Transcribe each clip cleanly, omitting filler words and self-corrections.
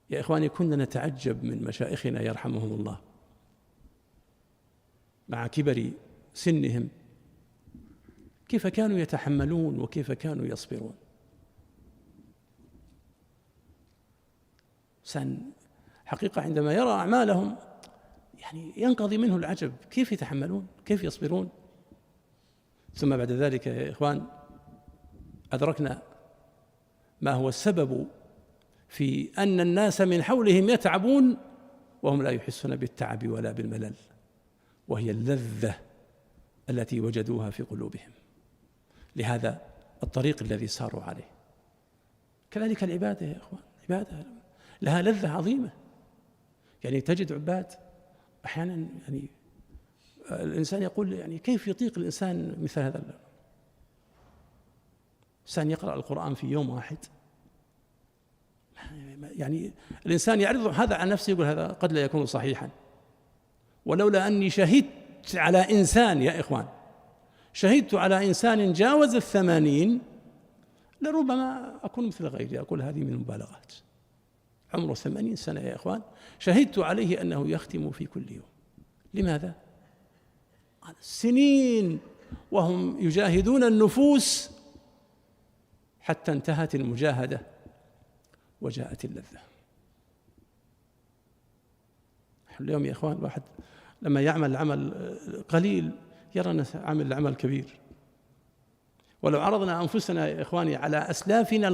يا إخواني كنا نتعجب من مشايخنا يرحمهم الله مع كبر سنهم كيف كانوا يتحملون وكيف كانوا يصبرون. حقيقة عندما يرى أعمالهم يعني ينقضي منه العجب، كيف يتحملون، كيف يصبرون. ثم بعد ذلك يا إخوان أدركنا ما هو السبب في أن الناس من حولهم يتعبون وهم لا يحسون بالتعب ولا بالملل، وهي اللذة التي وجدوها في قلوبهم لهذا الطريق الذي ساروا عليه. كذلك العبادة يا إخوان، العبادة لها لذة عظيمة. يعني تجد عباد أحيانا يعني الإنسان يقول يعني كيف يطيق الإنسان مثل هذا الإنسان يقرأ القرآن في يوم واحد؟ يعني الإنسان يعرض هذا عن نفسه يقول هذا قد لا يكون صحيحا، ولولا أني شهدت على إنسان يا إخوان، شهدت على إنسان جاوز 80 لربما أكون مثل غيري أقول هذه من المبالغات. عمره 80 سنة يا إخوان، شهدت عليه أنه يختم في كل يوم. لماذا؟ سنين وهم يجاهدون النفوس حتى انتهت المجاهدة وجاءت اللذة. اليوم يا إخوان الواحد لما يعمل عمل قليل يرى أنه عمل عمل كبير. ولو عرضنا أنفسنا يا إخواني على أسلافنا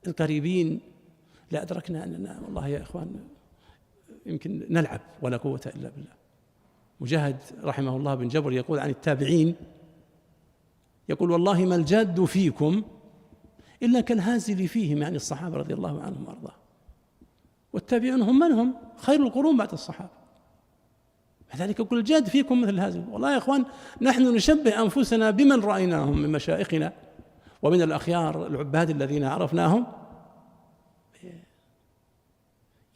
القريبين لأدركنا أننا والله يا إخوان يمكن نلعب ولا قوة إلا بالله. مجاهد رحمه الله بن جبر يقول عن التابعين، يقول والله ما الجاد فيكم إلا كالهازل فيهم، يعني الصحابة رضي الله عنهم وأرضاهم. والتابعون هم من هم؟ خير القرون بعد الصحابة. لذلك يقول الجاد فيكم مثل الهازل. والله يا إخوان نحن نشبه أنفسنا بمن رأيناهم من مشائخنا ومن الأخيار العباد الذين عرفناهم،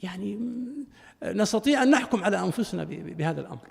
يعني نستطيع أن نحكم على أنفسنا بهذا الأمر.